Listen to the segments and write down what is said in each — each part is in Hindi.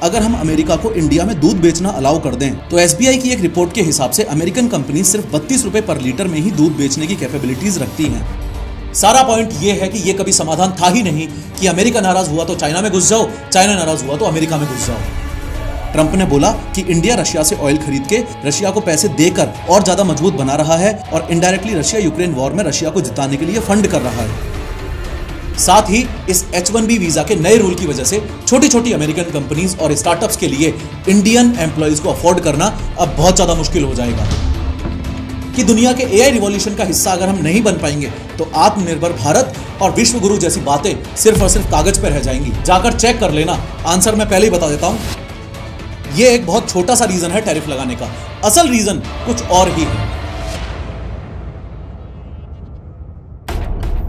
अगर हम अमेरिका को इंडिया में दूध बेचना अलाउ कर दें। तो एसबीआई की एक रिपोर्ट के हिसाब से अमेरिकन कंपनी सिर्फ 32 रुपए पर लीटर में ही दूध बेचने की कैपेबिलिटीज रखती हैं। सारा पॉइंट ये है कि ये कभी समाधान था ही नहीं कि अमेरिका नाराज हुआ तो चाइना में घुस जाओ, चाइना नाराज हुआ तो अमेरिका में घुस जाओ। ट्रंप ने बोला कि इंडिया रशिया से ऑयल खरीद के रशिया को पैसे देकर और ज्यादा मजबूत बना रहा है और इनडायरेक्टली रशिया यूक्रेन वॉर में रशिया को जिताने के लिए फंड कर रहा है। साथ ही इस H1B वीजा के नए रूल की वजह से छोटी छोटी अमेरिकन कंपनीज और स्टार्टअप्स के लिए इंडियन एम्प्लॉइज को अफोर्ड करना अब बहुत ज्यादा मुश्किल हो जाएगा कि दुनिया के एआई रिवॉल्यूशन का हिस्सा अगर हम नहीं बन पाएंगे तो आत्मनिर्भर भारत और विश्व गुरु जैसी बातें सिर्फ और सिर्फ कागज पर रह जाएंगी। जाकर चेक कर लेना, आंसर मैं पहले ही बता देता हूं। ये एक बहुत छोटा सा रीजन है टैरिफ लगाने का, असल रीजन कुछ और ही है।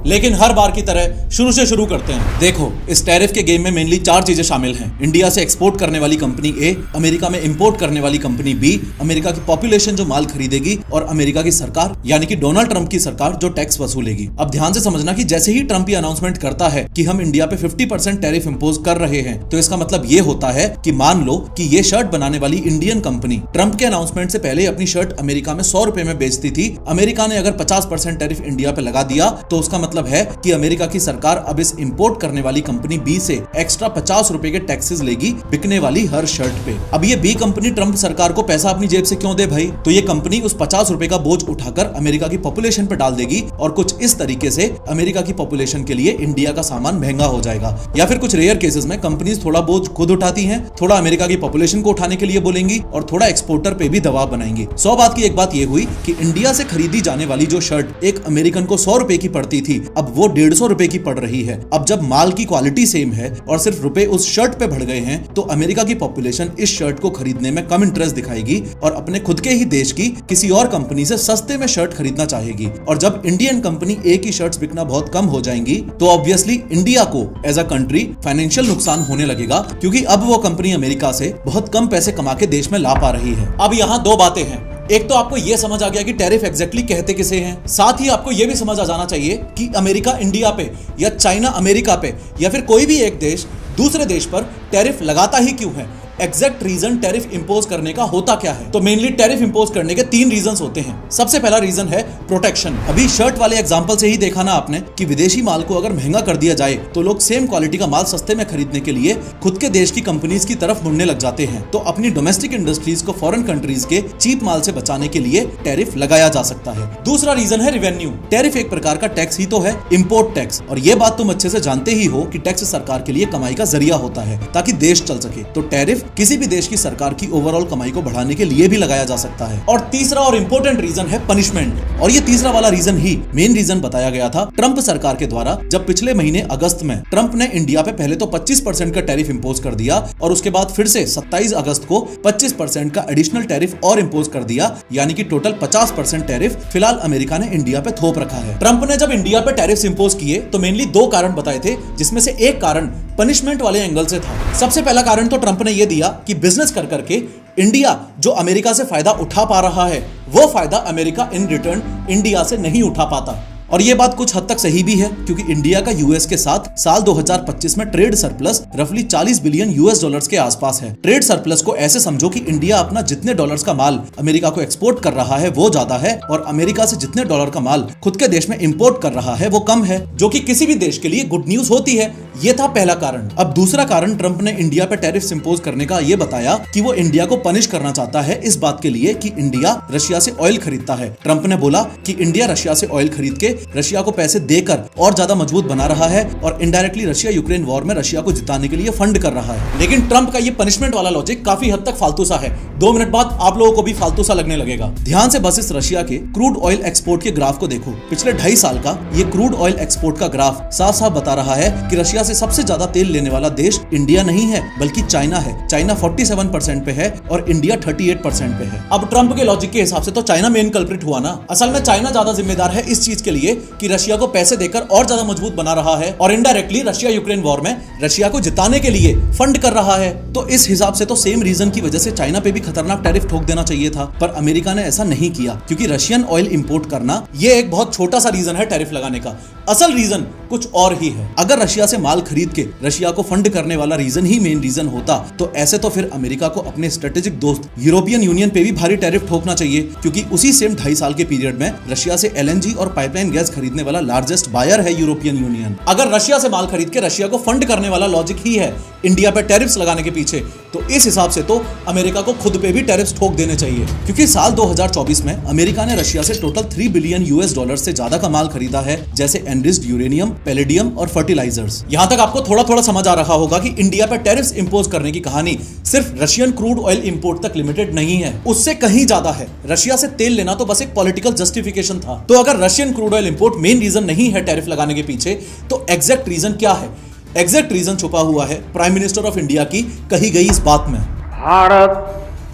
लेकिन हर बार की तरह शुरू से शुरू करते हैं। देखो, इस टैरिफ के गेम में मेनली 4 चीजें शामिल हैं। इंडिया से एक्सपोर्ट करने वाली कंपनी ए, अमेरिका में इंपोर्ट करने वाली कंपनी बी, अमेरिका की पॉपुलेशन जो माल खरीदेगी और अमेरिका की सरकार यानी कि डोनाल्ड ट्रंप की सरकार जो टैक्स वसूलेगी। अब ध्यान से समझना कि जैसे ही ट्रंप ये अनाउंसमेंट करता है कि हम इंडिया पे 50% टैरिफ इंपोज कर रहे हैं, तो इसका मतलब ये होता है कि मान लो कि ये शर्ट बनाने वाली इंडियन कंपनी ट्रंप के अनाउंसमेंट से पहले अपनी शर्ट अमेरिका में 100 रुपए में बेचती थी। अमेरिका ने अगर 50% टैरिफ इंडिया पे लगा दिया तो उसका मतलब है कि अमेरिका की सरकार अब इस इंपोर्ट करने वाली कंपनी बी से एक्स्ट्रा 50 रुपए के टैक्सेस लेगी बिकने वाली हर शर्ट पे। अब ये बी कंपनी ट्रंप सरकार को पैसा अपनी जेब से क्यों दे भाई? तो ये कंपनी उस 50 रुपए का बोझ उठाकर अमेरिका की पॉपुलेशन पे डाल देगी और कुछ इस तरीके से अमेरिका की पॉपुलेशन के लिए इंडिया का सामान महंगा हो जाएगा। या फिर कुछ रेयर केसेस में कंपनीज थोड़ा बोझ खुद उठाती हैं, थोड़ा अमेरिका की पॉपुलेशन को उठाने के लिए बोलेंगी और थोड़ा एक्सपोर्टर पे भी दबाव बनाएंगी। 100 बात की एक बात ये हुई कि इंडिया से खरीदी जाने वाली जो शर्ट एक अमेरिकन को 100 रुपए की पड़ती थी, अब वो 150 रुपए की पड़ रही है। अब जब माल की क्वालिटी सेम है और सिर्फ रुपए उस शर्ट पे बढ़ गए हैं, तो अमेरिका की पॉपुलेशन इस शर्ट को खरीदने में कम इंटरेस्ट दिखाएगी और अपने खुद के ही देश की किसी और कंपनी से सस्ते में शर्ट खरीदना चाहेगी। और जब इंडियन कंपनी ए की शर्ट्स बिकना बहुत कम हो जाएंगी, तो ऑब्वियसली इंडिया को एज अ कंट्री फाइनेंशियल नुकसान होने लगेगा, क्योंकि अब वो कंपनी अमेरिका से बहुत कम पैसे कमा के देश में ला पा रही है। अब यहाँ 2 बातें हैं। एक तो आपको यह समझ आ गया कि टैरिफ एग्जैक्टली कहते किसे हैं, साथ ही आपको यह भी समझ आ जाना चाहिए कि अमेरिका इंडिया पे या चाइना अमेरिका पे या फिर कोई भी एक देश दूसरे देश पर टैरिफ लगाता ही क्यों है। एग्जैक्ट रीजन टैरिफ इंपोज करने का होता क्या है? तो मेनली टैरिफ इंपोज करने के 3 रीजंस होते हैं। सबसे पहला रीजन है प्रोटेक्शन। अभी शर्ट वाले एग्जांपल से ही देखा ना आपने कि विदेशी माल को अगर महंगा कर दिया जाए तो लोग सेम क्वालिटी का माल सस्ते में खरीदने के लिए खुद के देश की कंपनीज की तरफ मुड़ने लग जाते हैं। तो अपनी डोमेस्टिक इंडस्ट्रीज को फॉरेन कंट्रीज के चीप माल से बचाने के लिए टैरिफ लगाया जा सकता है। दूसरा रीजन है रेवेन्यू। टैरिफ एक प्रकार का टैक्स ही तो है, इंपोर्ट टैक्स। और ये बात तुम अच्छे से जानते ही हो कि टैक्स सरकार के लिए कमाई का जरिया होता है ताकि देश चल सके। तो टैरिफ किसी भी देश की सरकार की ओवरऑल कमाई को बढ़ाने के लिए भी लगाया जा सकता है। और तीसरा और इंपॉर्टेंट रीजन है पनिशमेंट। और ये तीसरा वाला रीजन ही मेन रीजन बताया गया था ट्रंप सरकार के द्वारा, जब पिछले महीने अगस्त में ट्रंप ने इंडिया पे पहले तो 25% का टैरिफ इंपोज कर दिया और उसके बाद फिर से 27 अगस्त को 25% का एडिशनल टैरिफ और इंपोज कर दिया, यानी कि टोटल 50% टैरिफ फिलहाल अमेरिका ने इंडिया पे थोप रखा है। ट्रंप ने जब इंडिया पे टैरिफ इंपोज किए तो मेनली 2 कारण बताए थे, जिसमें से एक कारण पनिशमेंट वाले एंगल से था। सबसे पहला कारण तो ट्रंप ने यह दिया कि बिजनेस कर करके इंडिया जो अमेरिका से फायदा उठा पा रहा है, वो फायदा अमेरिका इन रिटर्न इंडिया से नहीं उठा पाता। और ये बात कुछ हद तक सही भी है, क्योंकि इंडिया का यूएस के साथ साल 2025 में ट्रेड सरप्लस रफली 40 बिलियन यूएस डॉलर्स के आसपास है। ट्रेड सरप्लस को ऐसे समझो कि इंडिया अपना जितने डॉलर्स का माल अमेरिका को एक्सपोर्ट कर रहा है वो ज्यादा है और अमेरिका से जितने डॉलर का माल खुद के देश में इंपोर्ट कर रहा है वो कम है, जो कि किसी भी देश के लिए गुड न्यूज होती है। ये था पहला कारण। अब दूसरा कारण ट्रंप ने इंडिया पे टैरिफ इंपोज करने का ये बताया कि वो इंडिया को पनिश करना चाहता है इस बात के लिए कि इंडिया रशिया से ऑयल खरीदता है। ट्रंप ने बोला कि इंडिया रशिया से ऑयल खरीद के रशिया को पैसे देकर और ज्यादा मजबूत बना रहा है और इनडायरेक्टली रशिया यूक्रेन वॉर में रशिया को जिताने के लिए फंड कर रहा है। लेकिन ट्रंप का ये पनिशमेंट वाला लॉजिक काफी हद तक फालतू सा है। 2 मिनट बाद आप लोगों को भी फालतू सा लगने लगेगा। ध्यान से बस इस रशिया के क्रूड ऑयल एक्सपोर्ट के ग्राफ को देखो। पिछले 2.5 साल का ये क्रूड ऑयल एक्सपोर्ट का ग्राफ साफ साफ बता रहा है कि रशिया से सबसे ज्यादा तेल लेने वाला देश इंडिया नहीं है बल्कि चाइना है। चाइना 47% पे है और इंडिया 38% पे है। अब ट्रंप के लॉजिक के हिसाब से तो चाइना मेन कल्प्रिट हुआ ना। असल में चाइना ज्यादा जिम्मेदार है इस चीज के लिए लिए कि रशिया को पैसे देकर और ज्यादा मजबूत बना रहा है और इनडायरेक्टली रशिया यूक्रेन वॉर में रशिया को जिताने के लिए फंड कर रहा है। तो इस हिसाब से तो सेम रीजन की वजह से चाइना पे भी खतरनाक टैरिफ ठोक देना चाहिए था, पर अमेरिका ने ऐसा नहीं किया क्योंकि रशियन ऑयल इंपोर्ट करना ये एक बहुत छोटा सा रीजन है टैरिफ लगाने का। असल रीजन कुछ और ही है। अगर रशिया से माल खरीद के रशिया को फंड करने वाला रीजन ही मेन रीजन होता तो ऐसे तो फिर अमेरिका को अपने स्ट्रेटेजिक दोस्त यूरोपियन यूनियन पे भी भारी टैरिफ ठोकना चाहिए, क्योंकि उसी सेम 2.5 साल के पीरियड में रशिया से एलएनजी और पाइपलाइन गैस खरीदने वाला लार्जेस्ट बायर है यूरोपियन यूनियन। अगर रशिया से माल खरीद के रशिया को फंड करने वाला लॉजिक ही है इंडिया पे टैरिफ्स लगाने के पीछे, तो इस हिसाब से तो अमेरिका को खुद पे भी टैरिफ्स ठोक देने चाहिए, क्योंकि साल 2024 में अमेरिका ने रशिया से टोटल $3 बिलियन से ज्यादा का माल खरीदा है, जैसे एनरिच्ड यूरेनियम, पैलेडियम और फर्टिलाइजर्स। यहां तक आपको थोड़ा थोड़ा समझ आ रहा होगा कि इंडिया पर टैरिफ्स इंपोज करने की कहानी सिर्फ रशियन क्रूड ऑयल इंपोर्ट तक लिमिटेड नहीं है, उससे कहीं ज्यादा है। रशिया से तेल लेना तो बस एक पॉलिटिकल जस्टिफिकेशन था। तो अगर Russian crude oil import main reason नहीं है टैरिफ लगाने के पीछे, तो एग्जैक्ट रीजन क्या है? एग्जैक्ट रीजन छुपा हुआ है प्राइम मिनिस्टर ऑफ इंडिया की कही गई इस बात में। भारत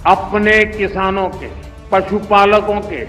अपने किसानों के, पशुपालकों के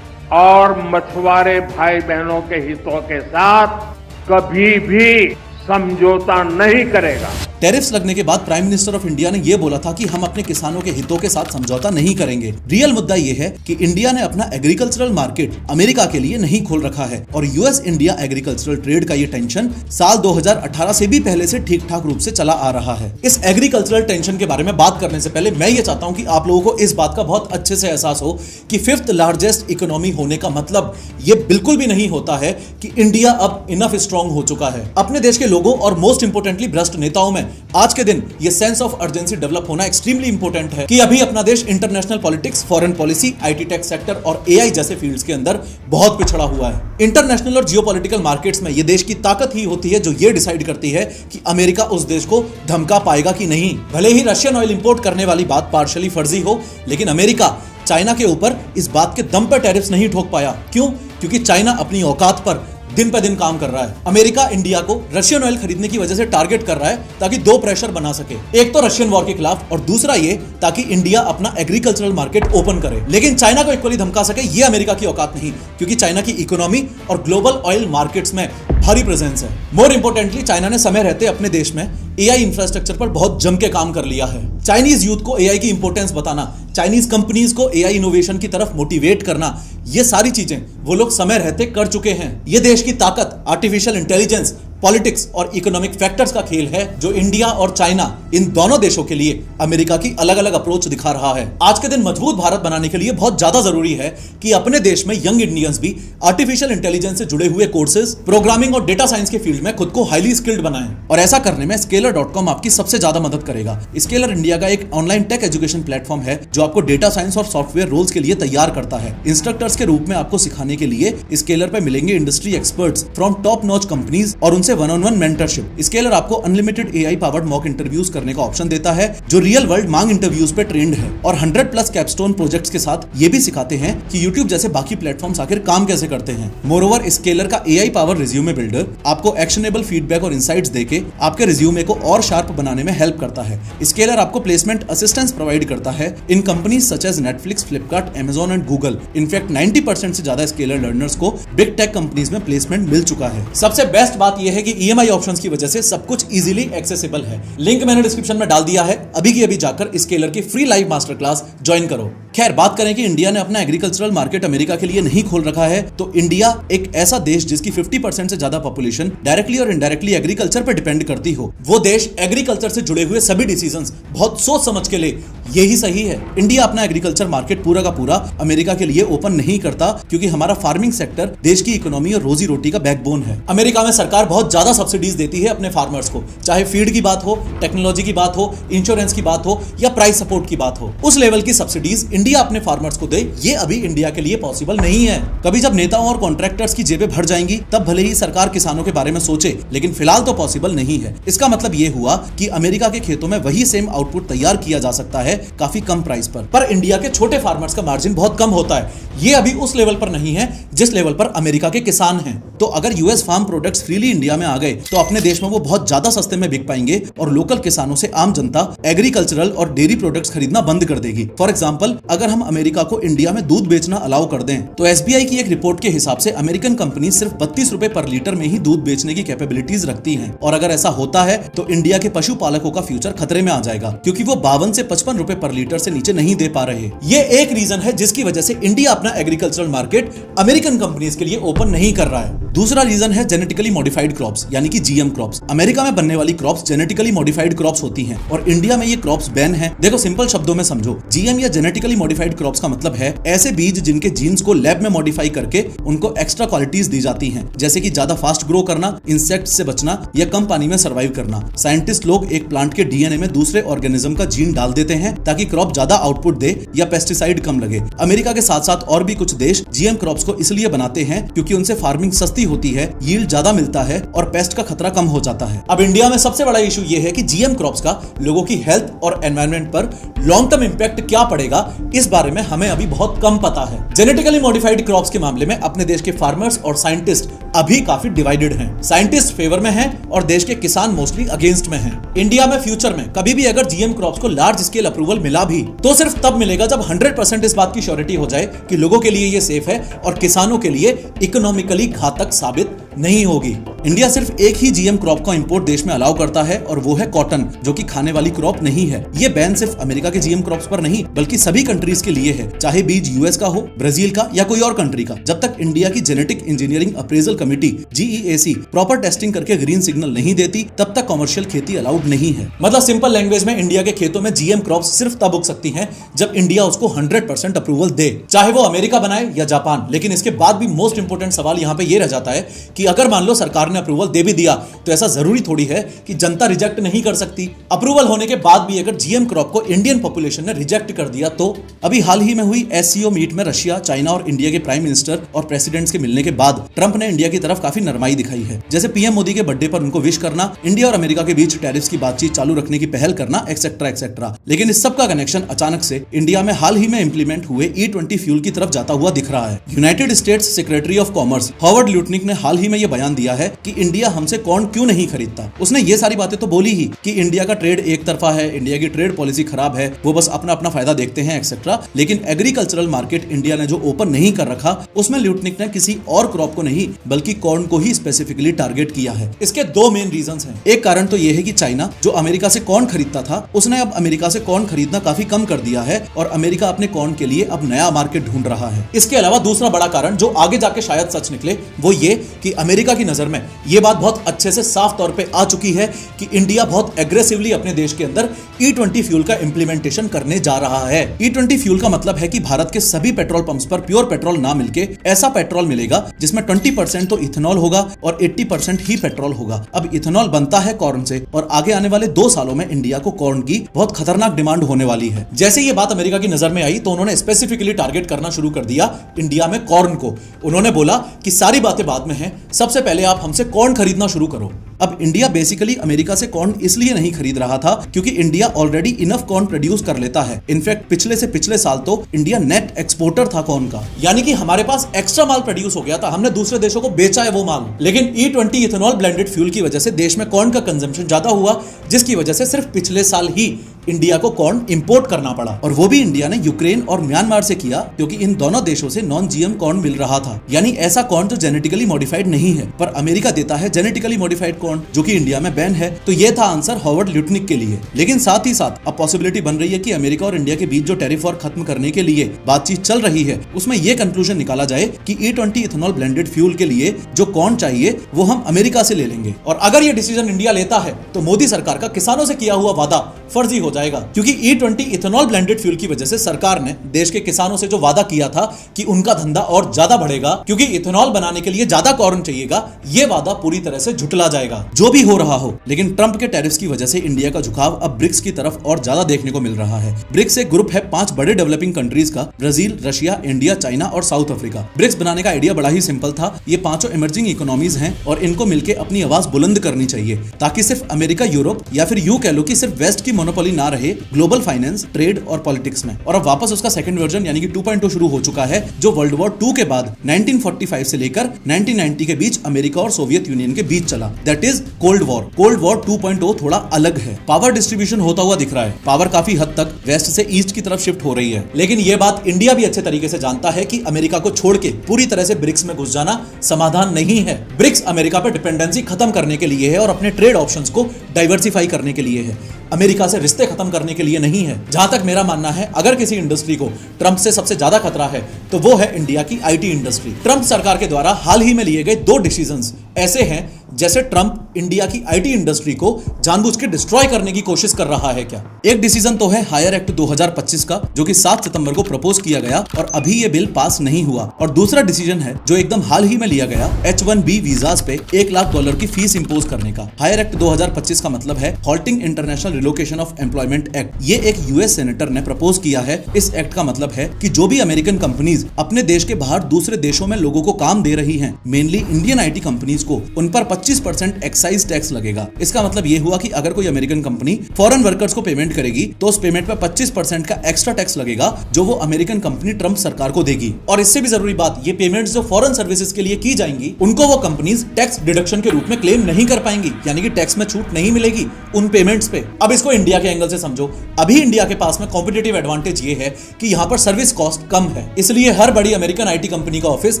और मछुआरे भाई बहनों के हितों के साथ कभी भी समझौता नहीं करेगा। टैरिफ्स लगने के बाद प्राइम मिनिस्टर ऑफ इंडिया ने यह बोला था कि हम अपने किसानों के हितों के साथ समझौता नहीं करेंगे। रियल मुद्दा यह है कि इंडिया ने अपना एग्रीकल्चरल मार्केट अमेरिका के लिए नहीं खोल रखा है और यूएस इंडिया एग्रीकल्चरल ट्रेड का ये टेंशन साल 2018 से भी पहले से ठीक ठाक रूप से चला आ रहा है। इस एग्रीकल्चरल टेंशन के बारे में बात करने से पहले मैं ये चाहता हूं कि आप लोगों को इस बात का बहुत अच्छे से एहसास हो कि 5th लार्जेस्ट इकोनॉमी होने का मतलब ये बिल्कुल भी नहीं होता है कि इंडिया अब इनफ स्ट्रांग हो चुका है। अपने देश के लोगों और मोस्ट इंपोर्टेंटली भ्रष्ट नेताओं में आज के दिन ये सेंस ऑफ अर्जेंसी डेवलप होना एक्सट्रीमली इंपॉर्टेंट है कि अभी अपना देश international politics, foreign policy, IT tech sector और एआई जैसे फील्ड्स के अंदर बहुत पिछड़ा हुआ है। इंटरनेशनल और जियोपॉलिटिकल मार्केट्स में ये देश की ताकत ही होती है जो ये डिसाइड करती है कि अमेरिका उस देश को धमका पाएगा कि नहीं। भले ही रशियन ऑयल इंपोर्ट करने वाली बात पार्शियली फर्जी हो, लेकिन अमेरिका चाइना के ऊपर इस बात के दम पर टैरिफ्स नहीं ठोक पाया। क्यों? क्योंकि चाइना अपनी औकात पर दिन पे दिन काम कर रहा है। अमेरिका इंडिया को रशियन ऑयल खरीदने की वजह से टारगेट कर रहा है ताकि दो प्रेशर बना सके, एक तो रशियन वॉर के खिलाफ और दूसरा ये ताकि इंडिया अपना एग्रीकल्चरल मार्केट ओपन करे। लेकिन चाइना को इक्वली धमका सके ये अमेरिका की औकात नहीं, क्योंकि चाइना की इकोनॉमी और ग्लोबल ऑयल मार्केट्स में भारी प्रेजेंस है। मोर इंपोर्टेंटली चाइना ने समय रहते अपने देश में एआई इंफ्रास्ट्रक्चर पर बहुत जम के काम कर लिया है। चाइनीज यूथ को एआई की इंपॉर्टेंस बताना, चाइनीज कंपनीज को एआई इनोवेशन की तरफ मोटिवेट करना, ये सारी चीजें वो लोग समय रहते कर चुके हैं। ये देश की ताकत आर्टिफिशियल इंटेलिजेंस, पॉलिटिक्स और इकोनॉमिक फैक्टर्स का खेल है जो इंडिया और चाइना इन दोनों देशों के लिए अमेरिका की अलग अलग अप्रोच दिखा रहा है। आज के दिन मजबूत भारत बनाने के लिए बहुत ज्यादा जरूरी है कि अपने देश में यंग इंडियंस भी आर्टिफिशियल इंटेलिजेंस से जुड़े हुए कोर्सेज, प्रोग्रामिंग और डेटा साइंस के फील्ड में खुद को हाईली स्किल्ड बनाएं। और ऐसा करने में Scaler.com आपकी सबसे ज्यादा मदद करेगा। स्केलर इंडिया का एक ऑनलाइन टेक एजुकेशन प्लेटफॉर्म है जो आपको डेटा साइंस और सॉफ्टवेयर रोल्स के लिए तैयार करता है। इंस्ट्रक्टर्स के रूप में आपको सिखाने के लिए स्केलर पे मिलेंगे industry experts from top notch companies और उनसे वन-ऑन-वन मेंटरशिप। स्केलर आपको unlimited AI powered mock interviews करने का ऑप्शन देता है जो रियल वर्ल्ड मांग इंटरव्यूज पे ट्रेंड है, और 100+ कैपस्टोन प्रोजेक्ट्स के साथ ये भी सिखाते हैं कि यूट्यूब जैसे बाकी प्लेटफॉर्म्स आखिर काम कैसे करते हैं। मोरओवर स्केलर का एआई पावर रिज्यूमे बिल्डर आपको एक्शनेबल फीडबैक और इनसाइट्स देके आपके रिज्यूमे को और शार्प बनाने में हेल्प करता है। स्केलर आपको प्लेसमेंट असिस्टेंस प्रोवाइड करता है in companies such as Netflix, Flipkart, Amazon and Google. In fact 90% से ज्यादा स्केलर लर्नर्स को बिग टेक कंपनीज में प्लेसमेंट मिल चुका है। सबसे बेस्ट बात यह है कि ईएमआई ऑप्शंस की वजह से सब कुछ इजीली एक्सेसिबल है। लिंक मैंने डिस्क्रिप्शन में डाल दिया है, अभी की अभी जाकर स्केलर की free live master class join करो। खैर, बात करें कि इंडिया ने अपना एग्रीकल्चरल मार्केट अमेरिका के लिए नहीं खोल रखा है, तो इंडिया एक ऐसा देश जिसकी 50% से ज्यादा पॉपुलेशन डायरेक्टली और इनडायरेक्टली एग्रीकल्चर पर डिपेंड करती हो, वो देश एग्रीकल्चर से जुड़े हुए सभी डिसीजंस बहुत सोच समझ के ले, यही सही है। इंडिया अपना एग्रीकल्चर मार्केट पूरा का पूरा अमेरिका के लिए ओपन नहीं करता, क्योंकि हमारा फार्मिंग सेक्टर देश की इकोनॉमी और रोजी रोटी का बैकबोन है। अमेरिका में सरकार बहुत ज्यादा सब्सिडीज देती है अपने फार्मर्स को, चाहे फीड की बात हो, टेक्नोलॉजी की बात हो, इंश्योरेंस की बात हो या प्राइस सपोर्ट की बात हो। उस लेवल की सब्सिडीज इंडिया अपने फार्मर्स को दे, ये अभी इंडिया के लिए पॉसिबल नहीं है। कभी जब नेताओं और कॉन्ट्रैक्टर्स की जेबें भर जाएंगी तब भले ही सरकार किसानों के बारे में सोचे, लेकिन फिलहाल तो पॉसिबल नहीं है। इसका मतलब ये हुआ कि अमेरिका के खेतों में वही सेम आउटपुट तैयार किया जा सकता है काफी कम प्राइस पर इंडिया के छोटे फार्मर्स का मार्जिन बहुत कम होता है। ये अभी उस लेवल पर नहीं है जिस लेवल पर अमेरिका के किसान हैं। तो अगर US farm products freely India में आ गए तो अपने देश में वो बहुत ज्यादा सस्ते में बिक पाएंगे और लोकल किसानों से आम जनता एग्रीकल्चरल और डेयरी प्रोडक्ट्स खरीदना बंद कर देगी। फॉर एग्जांपल, अगर हम अमेरिका को इंडिया में दूध बेचना अलाउ कर दें तो एसबीआई की एक रिपोर्ट के हिसाब से अमेरिकन कंपनी सिर्फ 32 रुपए पर लीटर में ही दूध बेचने की कैपेबिलिटीज रखती हैं। और अगर ऐसा होता है तो इंडिया के पशुपालकों का फ्यूचर खतरे में आ जाएगा, क्योंकि वो 52 से 55 रुपए पर लीटर से नीचे नहीं दे पा रहे। ये एक रीजन है जिसकी वजह से इंडिया अपना एग्रीकल्चरल मार्केट अमेरिकन कंपनीज के लिए ओपन नहीं कर रहा है। दूसरा रीजन है जेनेटिकली मॉडिफाइड क्रॉप्स, यानी कि जीएम क्रॉप्स। अमेरिका में बनने वाली क्रॉप्स जेनेटिकली मॉडिफाइड क्रॉप्स होती हैं और इंडिया में ये क्रॉप्स बैन है। देखो, सिंपल शब्दों में समझो, जीएम या जेनेटिकली मॉडिफाइड क्रॉप्स का मतलब है ऐसे बीज जिनके जीन्स को लैब में मॉडिफाई करके उनको एक्स्ट्रा क्वालिटीज दी जाती हैं, जैसे कि ज्यादा फास्ट ग्रो करना, इंसेक्ट से बचना या कम पानी में सर्वाइव करना। साइंटिस्ट लोग एक प्लांट के डीएनए में दूसरे ऑर्गेनिज्म का जीन डाल देते हैं ताकि क्रॉप ज्यादा आउटपुट दे या पेस्टिसाइड कम लगे। अमेरिका के साथ साथ और भी कुछ देश जीएम क्रॉप्स को इसलिए बनाते हैं क्योंकि उनसे फार्मिंग सस्ती होती है, यील्ड ज्यादा मिलता है और पेस्ट का खतरा कम हो जाता है। अब इंडिया में सबसे बड़ा इशू यह है कि जीएम क्रॉप्स का लोगों की हेल्थ और एनवायरनमेंट पर लॉन्ग टर्म इंपैक्ट क्या पड़ेगा, इस बारे में हमें अभी बहुत कम पता है। जेनेटिकली मॉडिफाइड क्रॉप्स के मामले में अपने देश के फार्मर्स और साइंटिस्ट अभी काफी डिवाइडेड हैं। साइंटिस्ट फेवर में हैं और देश के किसान मोस्टली अगेंस्ट में हैं। इंडिया में फ्यूचर में कभी भी अगर जीएम क्रॉप्स को लार्ज स्केल अप्रूवल मिला भी तो सिर्फ तब मिलेगा जब 100% इस बात की श्योरिटी हो जाए कि लोगों के लिए ये सेफ है और किसानों के लिए इकोनॉमिकली घातक साबित नहीं होगी। इंडिया सिर्फ एक ही जीएम क्रॉप का इंपोर्ट देश में अलाउ करता है और वो है कॉटन, जो कि खाने वाली क्रॉप नहीं है। ये बैन सिर्फ अमेरिका के जीएम क्रॉप्स पर नहीं बल्कि सभी कंट्रीज के लिए है, चाहे बीज यूएस का हो, ब्राजील का या कोई और कंट्री का। जब तक इंडिया की genetic engineering appraisal committee GEAC proper testing करके ग्रीन सिग्नल नहीं देती तब तक कमर्शियल खेती अलाउड नहीं है। मतलब सिंपल लैंग्वेज में, इंडिया के खेतों में जीएम क्रॉप्स सिर्फ तब उग सकती हैं जब इंडिया उसको 100% अप्रूवल दे, चाहे वो अमेरिका बनाए या जापान। लेकिन इसके बाद भी मोस्ट इंपोर्टेंट सवाल यहाँ पे ये रह जाता है कि अगर मान लो सरकार ने अप्रूवल दे भी दिया तो ऐसा जरूरी थोड़ी है कि जनता रिजेक्ट नहीं कर सकती। अप्रूवल होने के बाद भी अगर जीएम क्रॉप को इंडियन पॉपुलेशन ने रिजेक्ट कर दिया तो? अभी हाल ही में हुई एससीओ मीट में रशिया, चाइना और इंडिया के प्राइम मिनिस्टर और प्रेसिडेंट्स के मिलने के बाद ट्रंप ने इंडिया की तरफ काफी नरमाई दिखाई है, जैसे पीएम मोदी के बर्थडे पर उनको विश करना, इंडिया और अमेरिका के बीच टैरिफ्स की बातचीत चालू रखने की पहल करना, एक्सेट्रा एक्सेट्रा। लेकिन इस सब का कनेक्शन अचानक से इंडिया में हाल ही में इंप्लीमेंट हुए E20 फ्यूल की तरफ जाता हुआ दिख रहा है। United States secretary of commerce Howard Lutnick ने हाल ही में यह बयान दिया है कि इंडिया हमसे कॉर्न क्यों नहीं खरीदता। उसने ये सारी बातें तो बोली ही कि इंडिया का ट्रेड एक तरफा है, इंडिया की ट्रेड पॉलिसी खराब है, वो बस अपना अपना फायदा देखते हैं एक्सेट्रा। लेकिन एग्रीकल्चरल मार्केट इंडिया ने जो ओपन नहीं कर रखा उसमें ल्यूटनिक ने किसी और क्रॉप को नहीं बल्कि कॉर्न को ही स्पेसिफिकली टारगेट किया है। इसके दो मेन रीजंस हैं। एक कारण तो यह है कि चाइना जो अमेरिका से कॉर्न खरीदता था उसने अब अमेरिका से कॉर्न खरीदना काफी कम कर दिया है और अमेरिका अपने कॉर्न के लिए अब नया मार्केट ढूंढ रहा है। इसके अलावा दूसरा बड़ा कारण जो आगे जाके शायद सच निकले वो ये कि अमेरिका की नजर में ये बात बहुत अच्छे से साफ तौर पे आ चुकी है कि इंडिया बहुत एग्रेसिवली अपने देश के अंदर E20 फ्यूल का इंप्लीमेंटेशन करने जा रहा है। E20 फ्यूल का मतलब है कि भारत के सभी पेट्रोल पंप्स पर प्योर पेट्रोल ना मिलके ऐसा पेट्रोल मिलेगा जिसमें 20% तो इथेनॉल होगा और 80% ही पेट्रोल होगा। अब इथेनॉल बनता है कॉर्न से और आगे आने वाले 2 सालों में इंडिया को कॉर्न की बहुत खतरनाक डिमांड होने वाली है। जैसे ये बात अमेरिका की नजर में आई तो उन्होंने स्पेसिफिकली टारगेट करना शुरू कर दिया इंडिया में कॉर्न को। उन्होंने बोला कि सारी बातें बाद में हैं, सबसे पहले आप हमसे कॉर्न खरीदना शुरू करो। अब इंडिया बेसिकली अमेरिका से कॉर्न इसलिए नहीं खरीद रहा था क्योंकि India already enough corn produce कर लेता है। इनफैक्ट पिछले से पिछले साल तो इंडिया नेट एक्सपोर्टर था कॉर्न का, यानी कि हमारे पास एक्स्ट्रा माल प्रोड्यूस हो गया था, हमने दूसरे देशों को बेचा है वो माल। लेकिन E20 इथेनॉल ब्लेंडेड फ्यूल की वजह से देश में कॉर्न का कंजम्पशन ज्यादा हुआ, जिसकी वजह से सिर्फ पिछले साल ही इंडिया को कॉर्न इंपोर्ट करना पड़ा और वो भी इंडिया ने यूक्रेन और म्यांमार से किया क्योंकि इन दोनों देशों से नॉन जीएम कॉर्न मिल रहा था, यानी ऐसा कॉर्न जो जेनेटिकली मॉडिफाइड नहीं है। पर अमेरिका देता है जेनेटिकली मॉडिफाइड कॉर्न जो कि इंडिया में बैन है। तो ये था आंसर हॉवर्ड ल्यूटनिक के लिए। लेकिन साथ ही साथ अब पॉसिबिलिटी बन रही है कि अमेरिका और इंडिया के बीच जो टैरिफ वॉर खत्म करने के लिए बातचीत चल रही है उसमें यह कंक्लूजन निकाला जाए कि E20 इथेनॉल ब्लेंडेड फ्यूल के लिए जो कॉर्न चाहिए वो हम अमेरिका से ले लेंगे। और अगर ये डिसीजन इंडिया लेता है तो मोदी सरकार का किसानों से किया हुआ वादा फर्जी हो जाएगा, क्योंकि E20 इथेनॉल ब्लेंडेड फ्यूल की वजह से सरकार ने देश के किसानों से जो वादा किया था कि उनका धंधा और ज्यादा बढ़ेगा क्योंकि इथेनॉल बनाने के लिए ज्यादा कॉर्न चाहिएगा, ये वादा पूरी तरह से झुटला जाएगा। सोचा। जो भी हो रहा हो, लेकिन ट्रंप के टैरिफ्स की वजह से इंडिया का झुकाव अब ब्रिक्स की तरफ और ज्यादा देखने को मिल रहा है। ब्रिक्स एक ग्रुप है 5 बड़े डेवलपिंग कंट्रीज का, ब्राजील, रशिया, इंडिया, चाइना और साउथ अफ्रीका। ब्रिक्स बनाने का आइडिया बड़ा ही सिंपल था। ये पांचों इमर्जिंग इकोनॉमीज हैं और इनको मिलकर अपनी आवाज बुलंद करनी चाहिए, ताकि सिर्फ अमेरिका, यूरोप या फिर यूं कह लो कि सिर्फ वेस्ट की मोनोपोली ना रहे ग्लोबल फाइनेंस, ट्रेड और पॉलिटिक्स में। और अब वापस उसका सेकंड वर्जन यानी कि 2.0 शुरू हो चुका है, जो वर्ल्ड वॉर 2 के बाद 1945 से लेकर 1990 के बीच अमेरिका और सोवियत यूनियन के बीच चला। That is cold war. Cold war 2.0 थोड़ा अलग है। पावर डिस्ट्रीब्यूशन होता हुआ दिख रहा है। पावर काफी हद तक वेस्ट से ईस्ट की तरफ शिफ्ट हो रही है। लेकिन यह बात इंडिया भी अच्छे तरीके से जानता है कि अमेरिका को छोड़ के पूरी तरह से ब्रिक्स में घुस जाना समाधान नहीं है। ब्रिक्स अमेरिका पर डिपेंडेंसी खत्म करने के लिए है और अपने ट्रेड ऑप्शंस को डाइवर्सिफाई करने के लिए है, अमेरिका से रिश्ते खत्म करने के लिए नहीं है। जहां तक मेरा मानना है, अगर किसी इंडस्ट्री को ट्रंप से सबसे ज्यादा खतरा है तो वो है इंडिया की आईटी इंडस्ट्री। ट्रंप सरकार के द्वारा हाल ही में लिए गए 2 डिसीजंस ऐसे हैं जैसे ट्रंप इंडिया की आईटी इंडस्ट्री को जानबूझ के डिस्ट्रॉय करने की कोशिश कर रहा है क्या। एक डिसीजन तो है हायर एक्ट 2025 का, जो कि 7 सितंबर को प्रपोज किया गया और अभी ये बिल पास नहीं हुआ। और दूसरा डिसीजन है जो एकदम हाल ही में लिया गया, H1B वीजास पे $1 लाख की फीस इंपोज करने का। हायर एक्ट 2025 का मतलब है halting international relocation of employment act. ये एक यूएस सेनेटर ने प्रपोज किया है। इस एक्ट का मतलब है कि जो भी अमेरिकन कंपनीज अपने देश के बाहर दूसरे देशों में लोगों को काम दे रही हैं, मेनली इंडियन आईटी कंपनीज को, उन पर 25% एक्साइज टैक्स लगेगा। इसका मतलब ये हुआ कि अगर कोई अमेरिकन कंपनी फॉरेन वर्कर्स को पेमेंट करेगी तो उस पेमेंट पर 25% का एक्स्ट्रा टैक्स लगेगा, जो वो अमेरिकन कंपनी ट्रंप सरकार को देगी। और इससे भी जरूरी बात, ये पेमेंट्स जो फॉरेन सर्विसेज के लिए की जाएंगी, उनको वो कंपनीज टैक्स डिडक्शन के रूप में क्लेम नहीं कर पाएंगी, यानी कि टैक्स में छूट नहीं मिलेगी उन पेमेंट्स पे। अब इसको इंडिया के एंगल से समझो। अभी इंडिया के पास में कॉम्पिटिटिव एडवांटेज ये है कि यहाँ पर सर्विस कॉस्ट कम है, इसलिए हर बड़ी अमेरिकन आईटी कंपनी का ऑफिस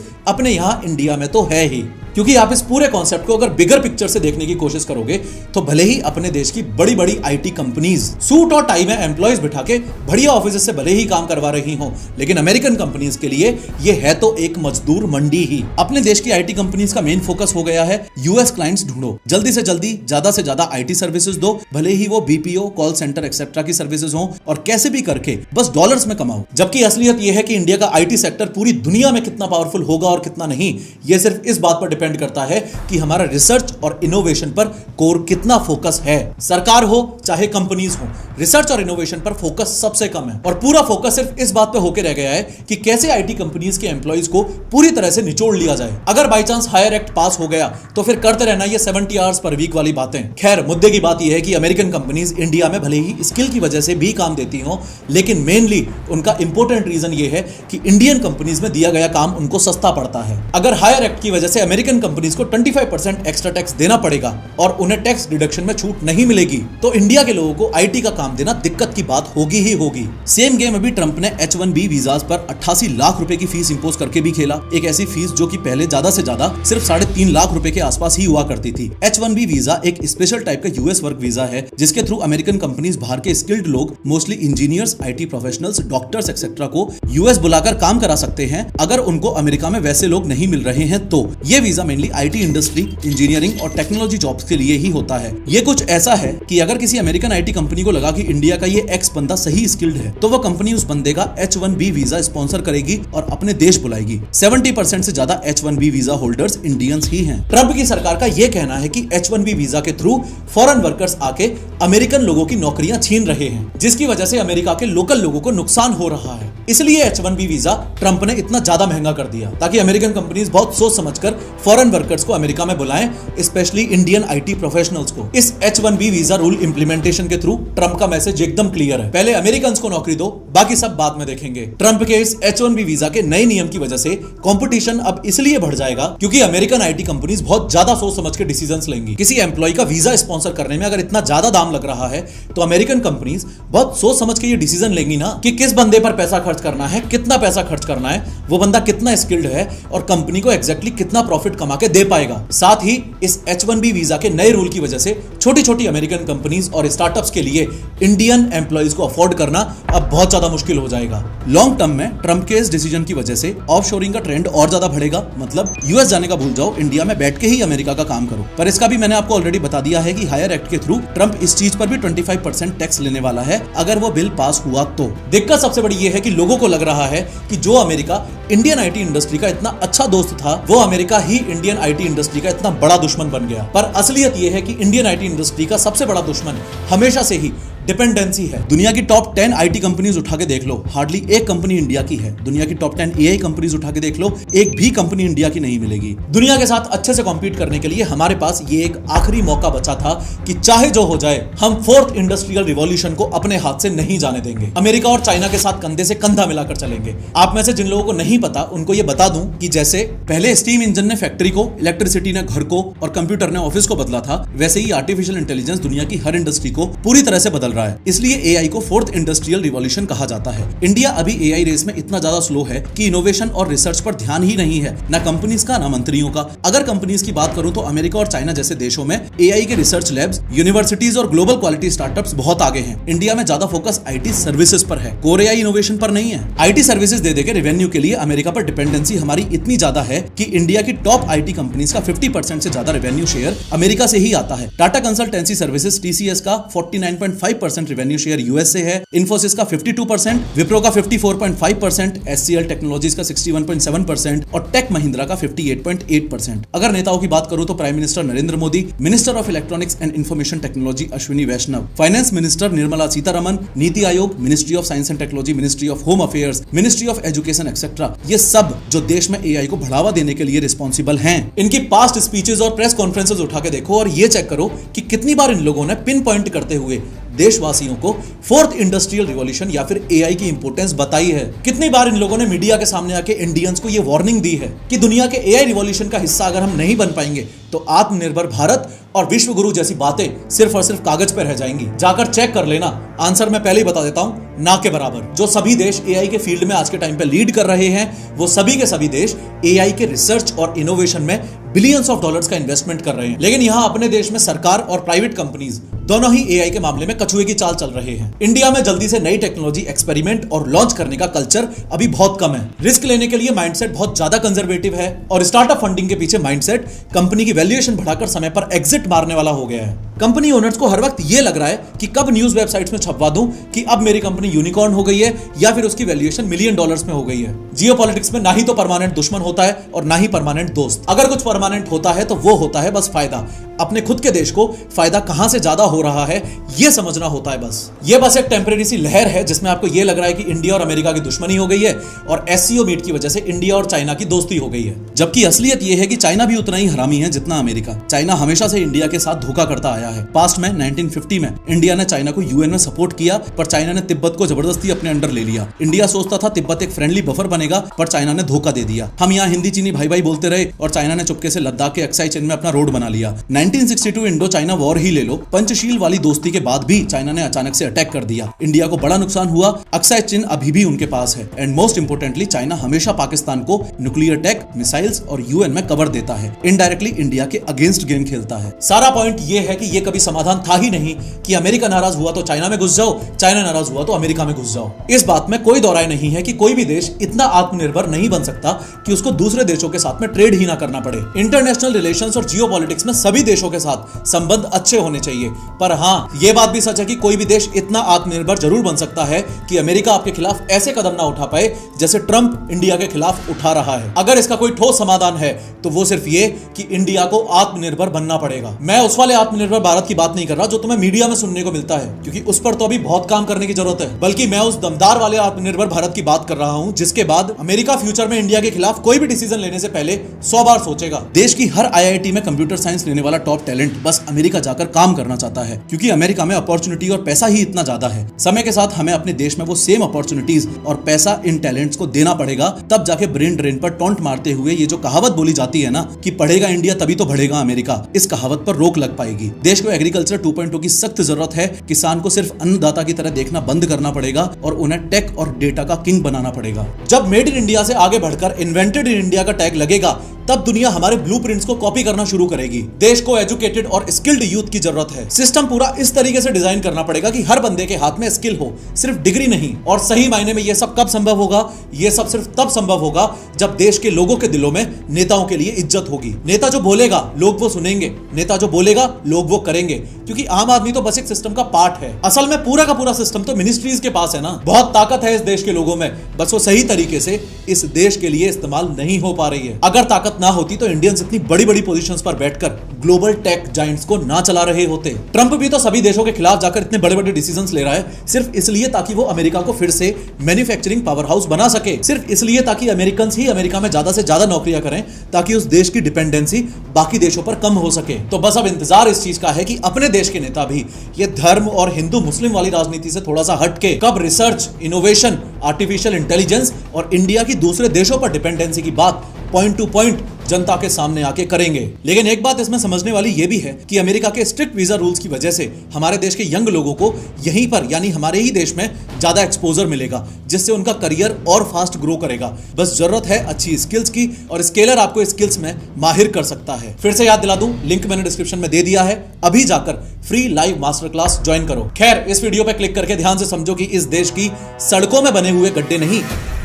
अपने यहाँ इंडिया में तो है ही। क्योंकि आप इस पूरे कॉन्सेप्ट को अगर बिगर पिक्चर से देखने की कोशिश करोगे तो भले ही अपने देश की बड़ी बड़ी आईटी कंपनीज सूट और टाई में एम्प्लॉयज बिठा के बढ़िया ऑफिस से भले ही काम करवा रही हो, लेकिन अमेरिकन कंपनीज के लिए ये है तो एक मजदूर मंडी ही। अपने देश की आईटी कंपनीज का मेन फोकस हो गया है यूएस क्लाइंट्स ढूंढो, जल्दी से जल्दी ज्यादा से ज्यादा आईटी सर्विसेज दो, भले ही वो बीपीओ, कॉल सेंटर एक्सेट्रा की सर्विसेज हो, और कैसे भी करके बस डॉलर्स में कमाओ। जबकि असलियत यह है कि इंडिया का आईटी सेक्टर पूरी दुनिया में कितना पावरफुल होगा और कितना नहीं, यह सिर्फ इस बात पर डिपेंड करता है कि हमारा रिसर्च और इनोवेशन पर कोर कितना फोकस है। सरकार हो चाहे कंपनीज हो, रिसर्च और इनोवेशन पर फोकस सबसे कम है और पूरा फोकस सिर्फ इस बात पे होके रह गया है कि कैसे आईटी कंपनीज के एम्प्लॉइज को पूरी तरह से निचोड़ लिया जाए। अगर by chance hire act pass हो गया तो फिर करते रहना ये 70 आवर्स पर वीक वाली बातें। खैर, मुद्दे की बात यह है कि अमेरिकन कंपनीज इंडिया में भले ही स्किल की वजह से भी काम देती हो, लेकिन मेनली उनका इंपॉर्टेंट रीजन ये है कि इंडियन कंपनीज में दिया गया काम उनको सस्ता पड़ता है। अगर हायर एक्ट की वजह से अमेरिकन कंपनीज को 25% एक्स्ट्रा टैक्स देना पड़ेगा और उन्हें टैक्स डिडक्शन में छूट नहीं मिलेगी, तो इंडिया के लोगों को आईटी का काम देना दिक्कत की बात होगी ही होगी। सेम गेम अभी ट्रंप ने H1B वीजास पर 88 लाख रुपए की फीस इंपोज करके भी खेला। एक ऐसी फीस जो कि पहले ज्यादा से ज्यादा सिर्फ 3.5 लाख रुपए के आसपास ही हुआ करती थी। H1B वीजा एक स्पेशल टाइप का यूएस वर्क वीजा है, जिसके थ्रू अमेरिकन कंपनीज बाहर के स्किल्ड लोग, mostly engineers, IT professionals, doctors etcetera को यूएस बुलाकर काम करा सकते हैं अगर उनको अमेरिका में वैसे लोग नहीं मिल रहे हैं। तो ये visa mainly IT industry, engineering और टेक्नोलॉजी जॉब्स के लिए ही होता है। ये कुछ ऐसा है कि अगर किसी अमेरिकन आईटी कंपनी को लगा कि इंडिया का ये एक्स बंदा सही स्किल्ड है, तो वो कंपनी उस बंदे का H1B वीजा स्पॉन्सर करेगी और अपने देश बुलाएगी। 70% से ज्यादा H1B वीजा होल्डर्स इंडियंस ही हैं। ट्रंप की सरकार का ये कहना है कि H1B वीजा के थ्रू फॉरेन वर्कर्स आके अमेरिकन लोगों की नौकरियां छीन रहे हैं, जिसकी वजह से अमेरिका के लोकल लोगों को नुकसान हो रहा है। इसलिए H1B वीजा ट्रंप ने इतना ज्यादा महंगा कर दिया ताकि अमेरिकन कंपनीज बहुत सोच समझकर फॉरेन वर्कर्स को अमेरिका में बुलाएं, स्पेशली इंडियन आईटी प्रोफेशनल्स को। इस H1B वीजा रूल इंप्लीमेंटेशन के थ्रू ट्रंप का मैसेज एकदम क्लियर है, पहले अमेरिकन को नौकरी दो, बाकी सब बाद में देखेंगे। ट्रंप के इस H1B वीजा के नए नियम की वजह से कंपटीशन अब इसलिए बढ़ जाएगा क्योंकि अमेरिकन आईटी कंपनीज बहुत ज्यादा सोच समझ के डिसीजंस लेंगी। किसी एम्प्लॉय का वीजा स्पॉन्सर करने में अगर इतना ज्यादा दाम लग रहा है तो अमेरिकन कंपनीज बहुत सोच समझ के ये डिसीजन लेंगी ना कि किस बंदे पर पैसा खर्च करना है, कितना पैसा खर्च करना है, वो बंदा कितना स्किल्ड है और कंपनी को एग्जैक्टली कितना प्रॉफिट कमा के दे पाएगा। साथ ही इस H1B वीजा के नए रूल की वजह से छोटी छोटी अमेरिकन कंपनीज और स्टार्टअप्स के लिए इंडियन एम्प्लॉइज को अफोर्ड करना अब बहुत ज्यादा मुश्किल हो जाएगा। लॉन्ग टर्म में ट्रंप के इस डिसीजन की वजह से ऑफशोरिंग का ट्रेंड और ज्यादा बढ़ेगा, मतलब यूएस जाने का भूल जाओ, इंडिया में बैठ के ही अमेरिका का काम करो। पर इसका भी मैंने आपको ऑलरेडी बता दिया है कि हायर एक्ट के थ्रू ट्रंप इस चीज पर भी 25% टैक्स लेने वाला है अगर वो बिल पास हुआ तो। दिक्कत सबसे बड़ी ये है कि लोगों को लग रहा है कि जो अमेरिका इंडियन आईटी इंडस्ट्री का इतना अच्छा दोस्त था, वो America he Indian IT industry का इतना बड़ा दुश्मन बन गया। पर असलियत यह है कि इंडियन आईटी इंडस्ट्री का सबसे बड़ा दुश्मन हमेशा से ही डिपेंडेंसी है। दुनिया की टॉप 10 आईटी कंपनीज उठा के देख लो, हार्डली एक कंपनी इंडिया की है। दुनिया की टॉप 10 एआई कंपनीज उठा के देख लो, एक भी कंपनी इंडिया की नहीं मिलेगी। दुनिया के साथ अच्छे से कॉम्पीट करने के लिए हमारे पास ये एक आखिरी मौका बचा था कि चाहे जो हो जाए, हम फोर्थ इंडस्ट्रियल रिवॉल्यूशन को अपने हाथ से नहीं जाने देंगे। अमेरिका और चाइना के साथ कंधे से कंधा मिलाकर चलेंगे। आप में से जिन लोगों को नहीं पता, उनको ये बता दूं कि जैसे पहले स्टीम इंजन ने फैक्ट्री को, इलेक्ट्रिसिटी ने घर को और कंप्यूटर ने ऑफिस को बदला था, वैसे ही आर्टिफिशियल इंटेलिजेंस दुनिया की हर इंडस्ट्री को पूरी तरह से बदल रहा है। इसलिए एआई को फोर्थ इंडस्ट्रियल रिवॉल्यूशन कहा जाता है। इंडिया अभी एआई रेस में इतना ज्यादा स्लो है कि इनोवेशन और रिसर्च पर ध्यान ही नहीं है, ना कंपनीज का ना मंत्रियों का। अगर कंपनीज की बात करूं तो अमेरिका और चाइना जैसे देशों में एआई के रिसर्च लैब्स, यूनिवर्सिटीज और ग्लोबल क्वालिटी स्टार्टअप्स बहुत आगे हैं। इंडिया में ज्यादा फोकस आईटी सर्विसेज पर है, कोर एआई इनोवेशन पर नहीं है। आईटी सर्विसेज दे देके रेवेन्यू के लिए अमेरिका पर डिपेंडेंसी हमारी इतनी ज्यादा है कि इंडिया की टॉप आईटी कंपनीज का 50% से ज्यादा रेवेन्यू शेयर अमेरिका से ही आता है। टाटा कंसल्टेंसी सर्विसेज टीसीएस का 49.5% रेवेन्यू शेयर यूएस से है, इन्फोसिस का 52%, विप्रो का 54.5%, एचसीएल टेक्नोलॉजीज का 61.7% और टेक महिंद्रा का 58.8%। अगर नेताओं की बात करूं तो prime minister Narendra Modi, minister of electronics and information technology Ashwini Vaishnaw, finance minister Nirmala Sitharaman, NITI Aayog, ministry of science and technology, ministry of home affairs, ministry of education etcetera, ये सब जो देश में एआई को बढ़ावा देने के लिए रिस्पॉन्सिबल हैं। इनकी पास्ट स्पीचेस और प्रेस कॉन्फ्रेंसेस उठा के देखो और ये चेक करो कि कितनी बार इन लोगों ने पिन पॉइंट करते हुए देशवासियों को फोर्थ इंडस्ट्रियल रिवॉल्यूशन या फिर एआई की इंपोर्टेंस बताई है। कितनी बार इन लोगों ने मीडिया के सामने आके इंडियंस को ये वार्निंग दी है कि दुनिया के एआई रिवॉल्यूशन का हिस्सा अगर हम नहीं बन पाएंगे तो आत्मनिर्भर भारत और विश्व गुरु जैसी बातें सिर्फ और सिर्फ कागज पर रह जाएंगी। जाकर चेक कर लेना, आंसर मैं पहले ही बता देता हूं, ना के बराबर। जो सभी देश एआई के फील्ड में आज के टाइम पे लीड कर रहे हैं, वो सभी के सभी देश एआई के रिसर्च और इनोवेशन में बिलियंस ऑफ डॉलर्स का इन्वेस्टमेंट कर रहे हैं। लेकिन यहां अपने देश में सरकार और प्राइवेट कंपनीज दोनों ही एआई के मामले में कछुए की चाल चल रहे हैं। इंडिया में जल्दी से नई टेक्नोलॉजी एक्सपेरिमेंट और लॉन्च करने का कल्चर अभी बहुत कम है। रिस्क लेने के लिए माइंडसेट बहुत ज्यादा कंजर्वेटिव है और स्टार्टअप फंडिंग के पीछे माइंडसेट कंपनी की वैल्यूएशन बढ़ाकर समय पर एग्जिट मारने वाला हो गया है। कंपनी ओनर्स को हर वक्त ये लग रहा है कि कब न्यूज वेबसाइट्स में छपवा दूं कि अब मेरी कंपनी यूनिकॉर्न हो गई है या फिर उसकी वैल्यूएशन $1 मिलियन में हो गई है। जियोपॉलिटिक्स में ना ही तो परमानेंट दुश्मन होता है और ना ही परमानेंट दोस्त। अगर कुछ परमानेंट होता है तो वो होता है बस फायदा। अपने खुद के देश को फायदा कहां से ज्यादा हो रहा है ये समझना होता है बस। ये बस एक टेम्परेरी सी लहर है जिसमें आपको ये लग रहा है कि इंडिया और अमेरिका की दुश्मनी हो गई है और एससीओ मीट की वजह से इंडिया और चाइना की दोस्ती हो गई है। जबकि असलियत ये है कि चाइना भी उतना ही हरामी है जितना अमेरिका। चाइना हमेशा से इंडिया के साथ धोखा करता आया है। पास्ट में 1950 में इंडिया ने चाइना को यूएन में सपोर्ट किया, पर चाइना ने तिब्बत को जबरदस्ती अपने अंडर ले लिया। इंडिया सोचता था तिब्बत एक फ्रेंडली बफर बनेगा, पर चाइना ने धोखा दे दिया। हम यहाँ हिंदी चीनी भाई भाई बोलते रहे और चाइना ने चुपके से लद्दाख के अक्साई चीन में अपना रोड बना लिया। 1962 इंडो चाइना वॉर ही ले लो, पंचशील वाली दोस्ती के बाद भी चाइना ने अचानक से अटैक कर दिया। इंडिया को बड़ा नुकसान हुआ। अक्साई चीन अभी भी उनके पास है एंड मोस्ट इंपोर्टेंटली चाइना हमेशा पाकिस्तान को न्यूक्लियर टेक, मिसाइल्स और यूएन में कवर देता है। इनडायरेक्टली इंडिया के अगेंस्ट गेम खेलता है। सारा पॉइंट ये है कि ये कभी समाधान था ही नहीं कि अमेरिका नाराज हुआ तो चाइना में घुस जाओ, चाइना नाराज हुआ तो अमेरिका में घुस जाओ। इस बात में कोई दौराय नहीं है कि कोई भी देश इतना आत्मनिर्भर नहीं बन सकता कि उसको दूसरे देशों के साथ में ट्रेड ही ना करना पड़े। इंटरनेशनल रिलेशंस और जियोपॉलिटिक्स में सभी देशों के साथ संबंध अच्छे होने चाहिए, पर हाँ ये बात भी सच है कि कोई भी देश इतना आत्मनिर्भर जरूर बन सकता है कि अमेरिका आपके खिलाफ ऐसे कदम ना उठा पाए जैसे ट्रंप इंडिया के खिलाफ उठा रहा है। अगर इसका कोई ठोस समाधान है तो वो सिर्फ ये कि इंडिया को आत्मनिर्भर बनना पड़ेगा। मैं उस वाले आत्मनिर्भर भारत की बात नहीं कर रहा जो तुम्हें मीडिया में सुनने को मिलता है, क्योंकि उस पर तो अभी बहुत काम करने की जरूरत है, बल्कि मैं उस दमदार वाले आत्मनिर्भर भारत की बात कर रहा हूं जिसके बाद अमेरिका फ्यूचर में इंडिया के खिलाफ कोई भी डिसीजन लेने से पहले 100 बार सोचेगा। देश की हर आईआईटी में कंप्यूटर साइंस लेने वाला टॉप टैलेंट बस अमेरिका जाकर काम करना चाहता है, क्योंकि अमेरिका में अपॉर्चुनिटी और पैसा ही इतना ज्यादा है। समय के साथ हमें अपने देश में वो सेम अपॉर्चुनिटीज और पैसा इन टैलेंट्स को देना पड़ेगा, तब जाके ब्रेन ड्रेन पर टॉन्ट मारते हुए ये जो कहावत बोली जाती है ना कि पढ़ेगा इंडिया तभी तो बढ़ेगा अमेरिका, इस कहावत पर रोक लग पाएगी। देश को एग्रीकल्चर 2.0 की सख्त जरूरत है। किसान को सिर्फ अन्नदाता की तरह देखना बंद करना पड़ेगा और उन्हें टेक और डेटा का किंग बनाना पड़ेगा। जब मेड इन इंडिया से आगे बढ़कर इन्वेंटेड इन इंडिया का टैग लगेगा तब दुनिया हमारे ब्लूप्रिंट्स को कॉपी करना शुरू करेगी। देश को एजुकेटेड और स्किल्ड यूथ की जरूरत है। सिस्टम पूरा इस तरीके से डिजाइन करना पड़ेगा कि हर बंदे के हाथ में स्किल हो, सिर्फ डिग्री नहीं। और सही मायने में यह सब कब संभव होगा? यह सब सिर्फ तब संभव होगा जब देश के लोगों के दिलों में नेताओं के लिए इज्जत होगी। नेता जो बोलेगा लोग वो सुनेंगे, नेता जो बोलेगा लोग वो करेंगे, क्योंकि आम आदमी तो बस एक सिस्टम का पार्ट है। असल में पूरा का पूरा सिस्टम तो मिनिस्ट्रीज के पास है ना। बहुत ताकत है इस देश के लोगों में, बस वो सही तरीके से इस देश के लिए इस्तेमाल नहीं हो पा रही है। अगर ताकत ना होती तो इंडियंस इतनी बड़ी बड़ी पोजीशंस पर बैठकर ग्लोबल टेक जायंट्स को ना चला रहे होते। ट्रंप भी तो सभी देशों के खिलाफ जाकर इतने बड़े बड़े डिसीजंस ले रहा है सिर्फ इसलिए ताकि वो अमेरिका को फिर से मैन्युफैक्चरिंग पावर हाउस बना सके, सिर्फ इसलिए ताकि अमेरिकन ही अमेरिका में ज्यादा से ज्यादा नौकरियां करें, ताकि उस देश की डिपेंडेंसी बाकी देशों पर कम हो सके। तो बस अब इंतजार इस चीज का है कि अपने देश के नेता भी ये धर्म और हिंदू मुस्लिम वाली राजनीति से थोड़ा सा हटके कब रिसर्च, इनोवेशन, आर्टिफिशियल इंटेलिजेंस और इंडिया की दूसरे देशों पर डिपेंडेंसी की बात पॉइंट टू पॉइंट जनता के सामने आके करेंगे। लेकिन एक बात इसमें समझने वाली यह भी है कि अमेरिका के स्ट्रिक्ट वीजा रूल्स की वजह से हमारे देश के यंग लोगों को यहीं पर यानी हमारे ही देश में ज्यादा एक्सपोजर मिलेगा, जिससे उनका करियर और फास्ट ग्रो करेगा। बस जरूरत है अच्छी स्किल्स की, और स्केलर आपको स्किल्स में माहिर कर सकता है। फिर से याद दिला दूं, लिंक मैंने डिस्क्रिप्शन में दे दिया है, अभी जाकर free live master class join करो। खैर, इस वीडियो पे क्लिक करके ध्यान से समझो कि इस देश की सड़कों में बने हुए गड्ढे नहीं,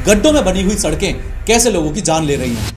गड्ढों में बनी हुई सड़कें कैसे लोगों की जान ले रही हैं।